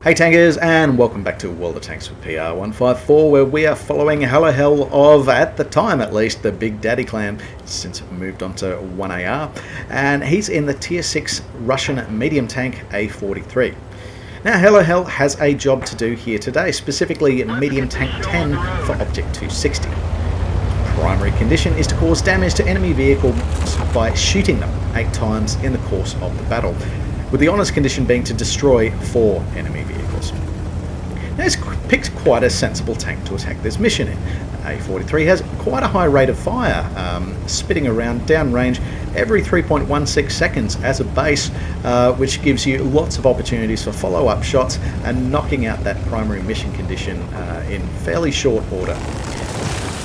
Hey tankers, and welcome back to World of Tanks with PR154, where we are following Helohel of, at the time at least, the Big Daddy clan, since it moved on to 1AR, and he's in the Tier 6 Russian medium tank A-43. Now Helohel has a job to do here today, specifically medium tank 10 for Obj.260. Primary condition is to cause damage to enemy vehicles by shooting them 8 times in the course of the battle, with the honors condition being to destroy 4 enemy vehicles. Now he's picked quite a sensible tank to attack this mission in. A-43 has quite a high rate of fire, spitting around downrange every 3.16 seconds as a base, which gives you lots of opportunities for follow-up shots and knocking out that primary mission condition in fairly short order.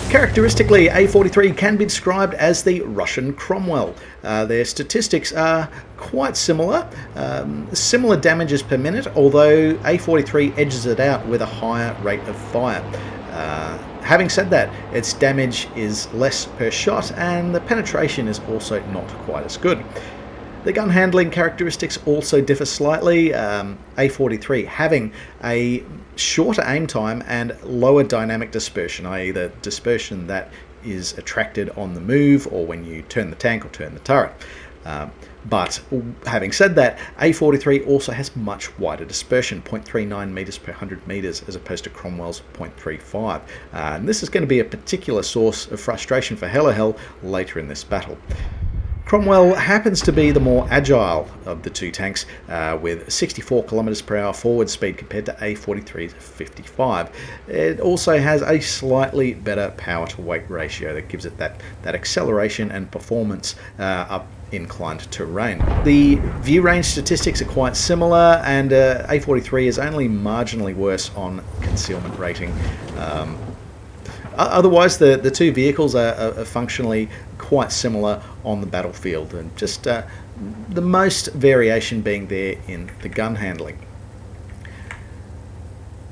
Characteristically, A-43 can be described as the Russian Cromwell. Their statistics are quite similar, similar damages per minute, although A-43 edges it out with a higher rate of fire. Having said that, its damage is less per shot and the penetration is also not quite as good. The gun handling characteristics also differ slightly, A-43 having a shorter aim time and lower dynamic dispersion, i.e. the dispersion that is attracted on the move or when you turn the tank or turn the turret. But having said that, A-43 also has much wider dispersion, 0.39 meters per 100 meters, as opposed to Cromwell's 0.35. And this is going to be a particular source of frustration for Helohel later in this battle. Cromwell happens to be the more agile of the two tanks, with 64 kilometers per hour forward speed compared to A-43's 55. It also has a slightly better power to weight ratio that gives it that acceleration and performance up inclined terrain. The view range statistics are quite similar, and A-43 is only marginally worse on concealment rating. Otherwise, the two vehicles are functionally quite similar on the battlefield, and just the most variation being there in the gun handling.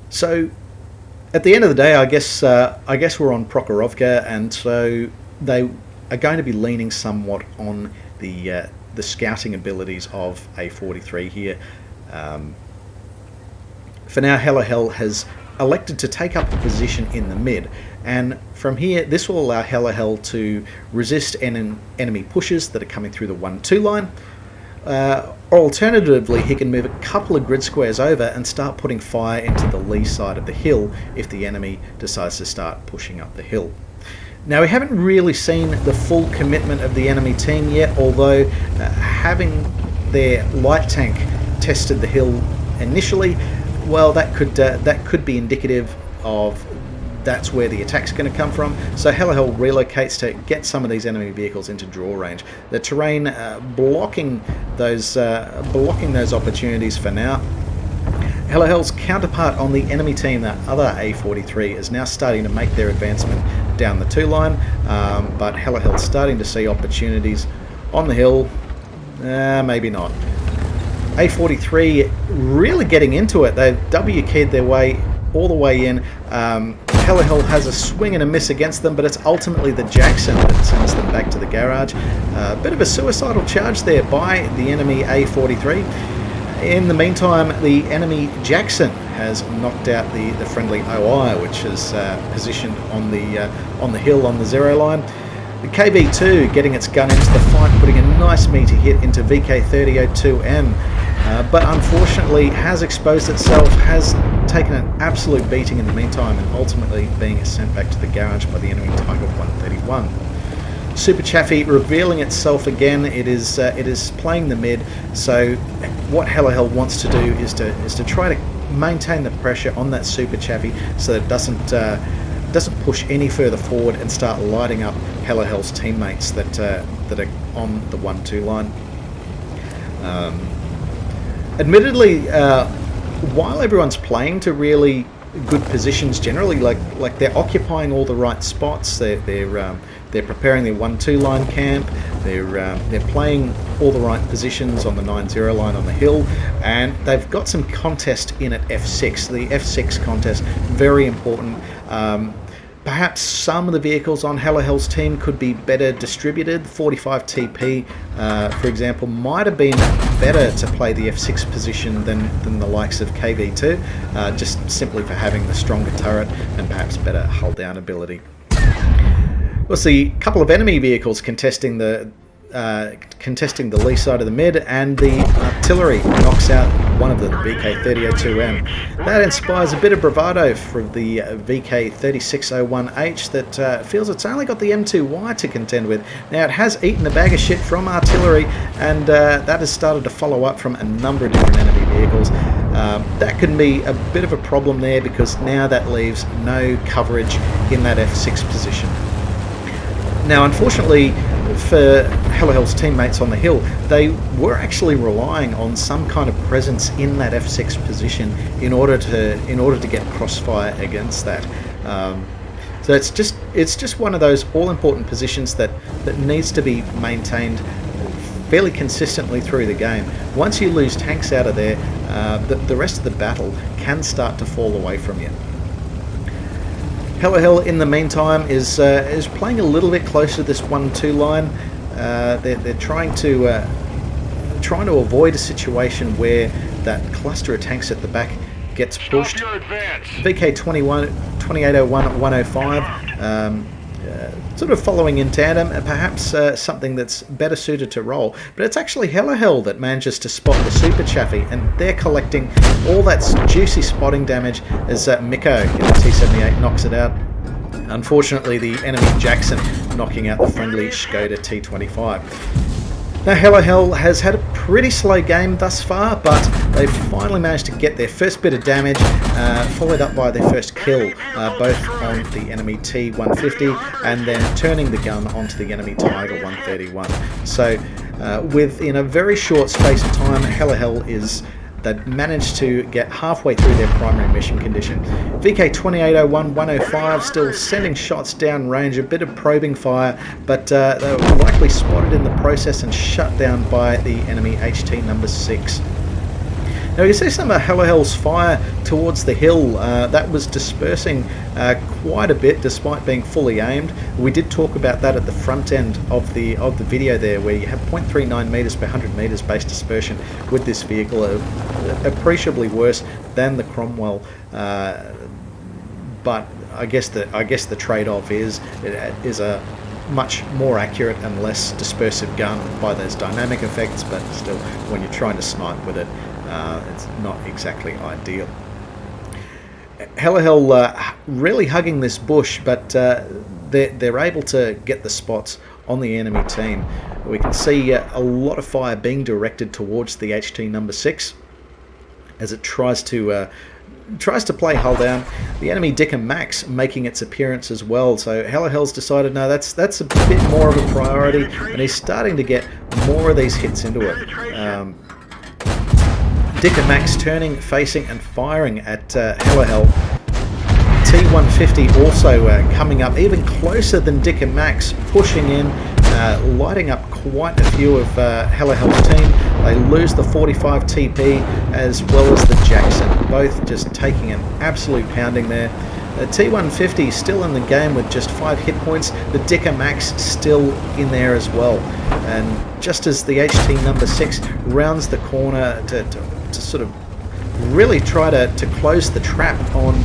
So, at the end of the day, I guess we're on Prokhorovka, and so they are going to be leaning somewhat on the scouting abilities of A-43 here. For now, Helohel has elected to take up a position in the mid, and from here this will allow Helohel to resist enemy pushes that are coming through the 1-2 line, or alternatively he can move a couple of grid squares over and start putting fire into the lee side of the hill if the enemy decides to start pushing up the hill. Now, we haven't really seen the full commitment of the enemy team yet, although having their light tank tested the hill initially, well, that could be indicative of that's where the attack's going to come from. So Helohel relocates to get some of these enemy vehicles into draw range. The terrain blocking those opportunities for now. Helohel's counterpart on the enemy team, that other A-43, is now starting to make their advancement down the 2 line, but Helohel's starting to see opportunities on the hill. Maybe not. A-43 really getting into it. They've W-keyed their way all the way in. Helohel has a swing and a miss against them, but it's ultimately the Jackson that sends them back to the garage. A bit of a suicidal charge there by the enemy A-43. In the meantime, the enemy Jackson has knocked out the friendly OI, which is positioned on the hill on the 0 line. The KV-2 getting its gun into the fight, putting a nice meaty hit into VK-3002M, but unfortunately has exposed itself, has taken an absolute beating in the meantime, and ultimately being sent back to the garage by the enemy Tiger 131. Super Chaffee revealing itself again. It is playing the mid. So what Helohel wants to do is to try to maintain the pressure on that Super Chaffee so that it doesn't push any further forward and start lighting up Helohel's teammates that are on the 1-2 line. Admittedly, while everyone's playing to really good positions generally, like they're occupying all the right spots, they're preparing their 1-2 line camp, they're playing all the right positions on the 9-0 line on the hill, and they've got some contest in at F6. The F6 contest, very important. Perhaps some of the vehicles on Helohel's team could be better distributed. 45 TP, for example, might have been better to play the F6 position than the likes of KV2, just simply for having the stronger turret and perhaps better hull down ability. We'll see a couple of enemy vehicles contesting the lee side of the mid, and the artillery knocks out one of them, the VK-3002M. That inspires a bit of bravado for the VK-3601H that feels it's only got the M2Y to contend with. Now, it has eaten a bag of shit from artillery, and that has started to follow up from a number of different enemy vehicles. That can be a bit of a problem there, because now that leaves no coverage in that F6 position. Now, unfortunately for Helohel's teammates on the hill, they were actually relying on some kind of presence in that F6 position in order to get crossfire against that. So it's just one of those all-important positions that needs to be maintained fairly consistently through the game. Once you lose tanks out of there, the rest of the battle can start to fall away from you. Helohel, in the meantime, is playing a little bit closer to this 1-2 line. They're trying to avoid a situation where that cluster of tanks at the back gets pushed. VK-2801 at 105, sort of following in tandem, perhaps something that's better suited to roll. But it's actually Helohel that manages to spot the Super Chaffee, and they're collecting all that juicy spotting damage as Mikko in the T-78 knocks it out. Unfortunately, the enemy Jackson knocking out the friendly Skoda T-25. Now, Helohel has had a pretty slow game thus far, but they've finally managed to get their first bit of damage, followed up by their first kill, both on the enemy T-150 and then turning the gun onto the enemy Tiger 131. So, within a very short space of time, Helohel they've managed to get halfway through their primary mission condition. VK-2801-105 still sending shots down range, a bit of probing fire, but they were likely spotted in the process and shut down by the enemy HT number 6. Now you see some of Helohel's fire towards the hill, that was dispersing quite a bit despite being fully aimed. We did talk about that at the front end of the video there, where you have 0.39 meters per 100 meters base dispersion with this vehicle, appreciably worse than the Cromwell. But I guess the trade-off is a much more accurate and less dispersive gun by those dynamic effects, but still, when you're trying to snipe with it, it's not exactly ideal. Helohel really hugging this bush, but they're able to get the spots on the enemy team. We can see a lot of fire being directed towards the HT number 6 as it tries to play hull down. The enemy Dick and Max making its appearance as well, so Helohel's decided no, that's a bit more of a priority, and he's starting to get more of these hits into it. Dick and Max turning, facing and firing at Helohel. T-150 also coming up even closer than Dick and Max, pushing in, lighting up quite a few of Helohel's team. They lose the 45 TP as well as the Jackson, both just taking an absolute pounding there. The T-150 still in the game with just 5 hit points. The Dick and Max still in there as well. And just as the HT number 6 rounds the corner to sort of really try to close the trap on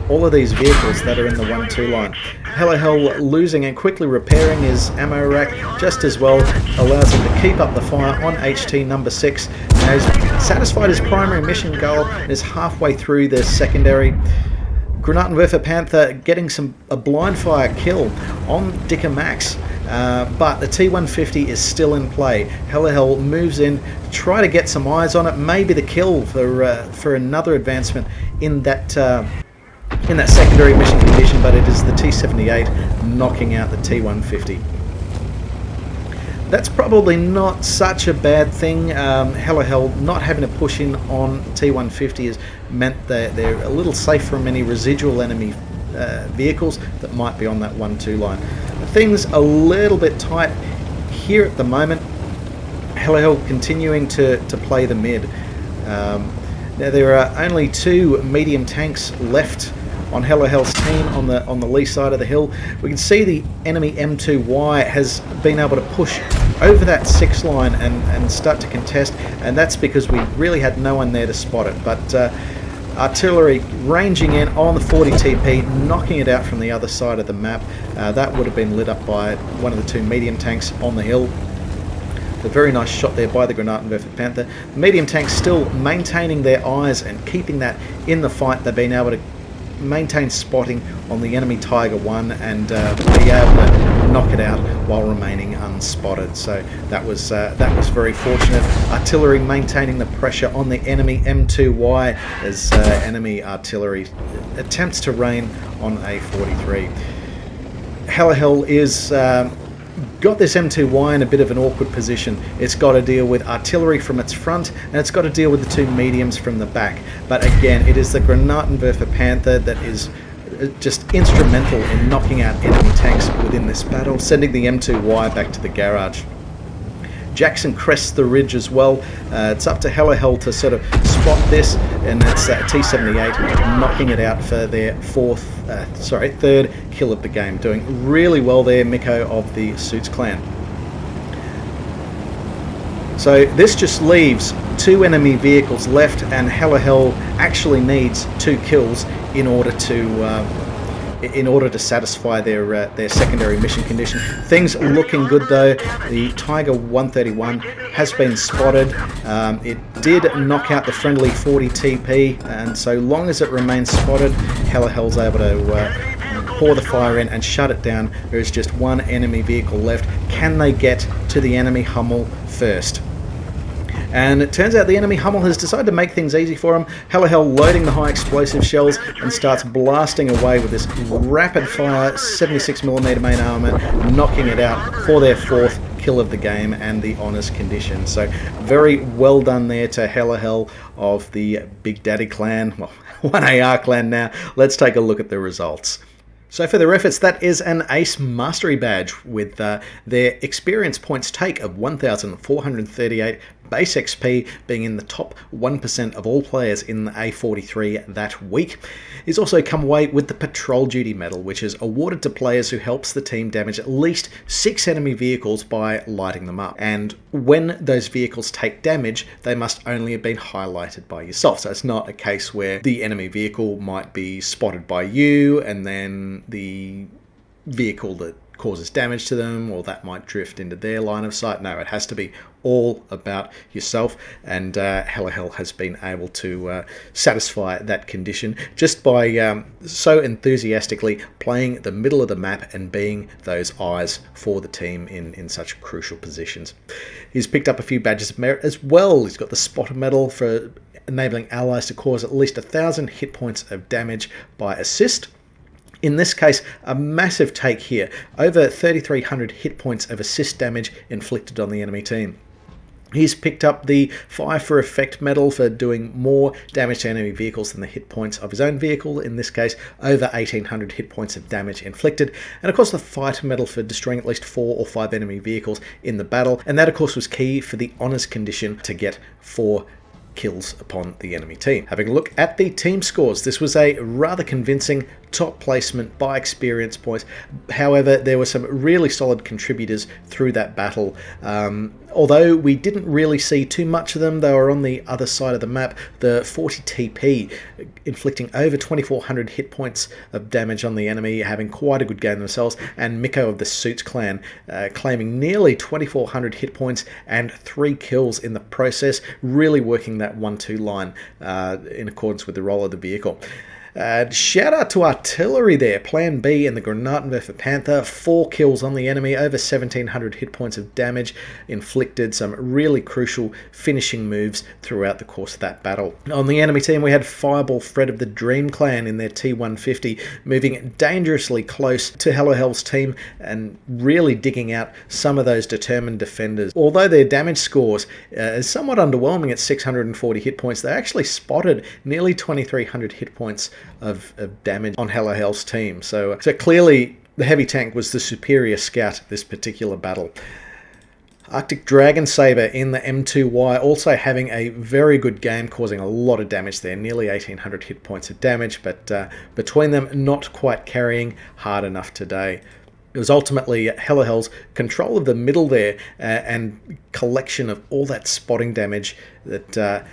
all of these vehicles that are in the 1-2 line. Helohel losing and quickly repairing his ammo rack just as well allows him to keep up the fire on HT number 6. Now he's satisfied his primary mission goal and is halfway through the secondary. Granatenwerfer Panther getting a blind fire kill on Dick and Max, but the T-150 is still in play. Helohel moves in to try to get some eyes on it, maybe the kill for another advancement in that secondary mission condition, but it is the T-78 knocking out the T-150. That's probably not such a bad thing. Helohel not having to push in on T-150 has meant that they're a little safe from any residual enemy vehicles that might be on that 1-2 line. Things a little bit tight here at the moment. Helohel continuing to play the mid. Now there are only 2 medium tanks left on Helohel's team on the lee side of the hill. We can see the enemy M2Y has been able to push over that 6 line and start to contest, and that's because we really had no one there to spot it. But artillery ranging in on the 40 TP, knocking it out from the other side of the map. That would have been lit up by one of the 2 medium tanks on the hill. A very nice shot there by the Granatenwerfer Panther. The medium tanks still maintaining their eyes and keeping that in the fight. They've been able to maintain spotting on the enemy Tiger 1 and be able to knock it out while remaining unspotted. So that was very fortunate. Artillery maintaining the pressure on the enemy M2Y as enemy artillery attempts to rain on A-43. Helohel is got this M2Y in a bit of an awkward position. It's got to deal with artillery from its front, and it's got to deal with the 2 mediums from the back. But again, it is the Granatenwerfer Panther that is just instrumental in knocking out enemy tanks within this battle, sending the M2Y back to the garage. Jackson crests the ridge as well. It's up to Helohel to sort of spot this, and it's T-78 knocking it out for their third kill of the game. Doing really well there, Miko of the Suits clan. So this just leaves 2 enemy vehicles left, and Helohel actually needs 2 kills in order to satisfy their secondary mission condition. Things looking good though. The Tiger 131 has been spotted. It did knock out the friendly 40 TP, and so long as it remains spotted, Helohel's able to pour the fire in and shut it down. There is just 1 enemy vehicle left. Can they get to the enemy Hummel first? And it turns out the enemy Hummel has decided to make things easy for him. Helohel loading the high explosive shells and starts blasting away with this rapid fire 76mm main armor, knocking it out for their 4th kill of the game and the honours condition. So very well done there to Helohel of the Big Daddy clan, well, 1AR clan now. Let's take a look at the results. So for their efforts, that is an Ace Mastery badge with their experience points take of 1,438, base XP being in the top 1% of all players in the A-43 that week. He's also come away with the Patrol Duty Medal, which is awarded to players who helps the team damage at least 6 enemy vehicles by lighting them up. And when those vehicles take damage, they must only have been highlighted by yourself. So it's not a case where the enemy vehicle might be spotted by you and then the vehicle that causes damage to them, or that might drift into their line of sight. No, it has to be all about yourself, and Helohel has been able to satisfy that condition just by so enthusiastically playing the middle of the map and being those eyes for the team in such crucial positions. He's picked up a few badges of merit as well. He's got the Spotter Medal for enabling allies to cause at least 1,000 hit points of damage by assist. In this case, a massive take here, over 3,300 hit points of assist damage inflicted on the enemy team. He's picked up the Fire for Effect medal for doing more damage to enemy vehicles than the hit points of his own vehicle, in this case over 1,800 hit points of damage inflicted, and of course the Fighter medal for destroying at least 4 or 5 enemy vehicles in the battle, and that of course was key for the honours condition to get 4 kills upon the enemy team. Having a look at the team scores, this was a rather convincing top placement by experience points. However, there were some really solid contributors through that battle. Although we didn't really see too much of them, they were on the other side of the map. The 40 TP inflicting over 2,400 hit points of damage on the enemy, having quite a good game themselves, and Miko of the Suits clan claiming nearly 2,400 hit points and 3 kills in the process, really working that 1-2 line in accordance with the role of the vehicle. Shout out to artillery there, Plan B and the Granatenwerfer Panther, 4 kills on the enemy, over 1,700 hit points of damage inflicted, some really crucial finishing moves throughout the course of that battle. On the enemy team, we had Fireball Fred of the Dream Clan in their T150, moving dangerously close to Helohel's team and really digging out some of those determined defenders. Although their damage scores is somewhat underwhelming at 640 hit points, they actually spotted nearly 2,300 hit points of damage on Helohel's team. So clearly the heavy tank was the superior scout this particular battle. Arctic Dragon Saber in the M2Y also having a very good game, causing a lot of damage there, nearly 1,800 hit points of damage, but between them not quite carrying hard enough today. It was ultimately Helohel's control of the middle there and collection of all that spotting damage that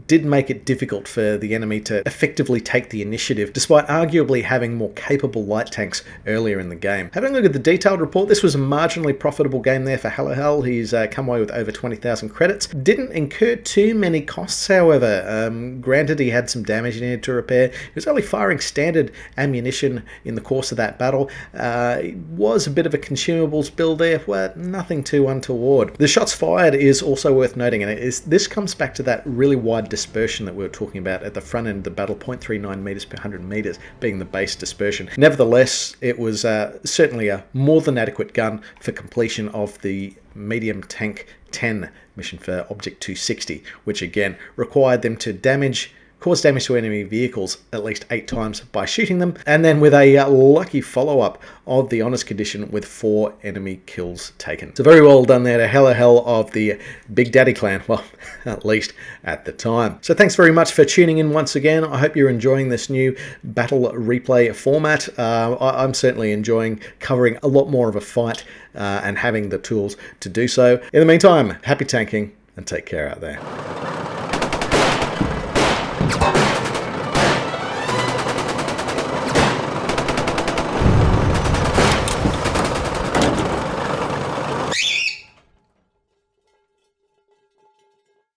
did make it difficult for the enemy to effectively take the initiative, despite arguably having more capable light tanks earlier in the game. Having a look at the detailed report, this was a marginally profitable game there for HeLoHel. He's come away with over 20,000 credits. Didn't incur too many costs, however. Granted, he had some damage he needed to repair. He was only firing standard ammunition in the course of that battle. It was a bit of a consumables build there, but nothing too untoward. The shots fired is also worth noting, and this comes back to that really wide dispersion that we were talking about at the front end of the battle, 0.39 meters per 100 meters being the base dispersion. Nevertheless, it was certainly a more than adequate gun for completion of the medium tank 10 mission for Obj.260, which again required them to cause damage to enemy vehicles at least 8 times by shooting them, and then with a lucky follow-up of the honors condition with 4 enemy kills taken. So very well done there to HeLoHel of the Big Daddy clan, well, at least at the time. So thanks very much for tuning in once again. I hope you're enjoying this new battle replay format. I'm certainly enjoying covering a lot more of a fight and having the tools to do so. In the meantime, happy tanking and take care out there.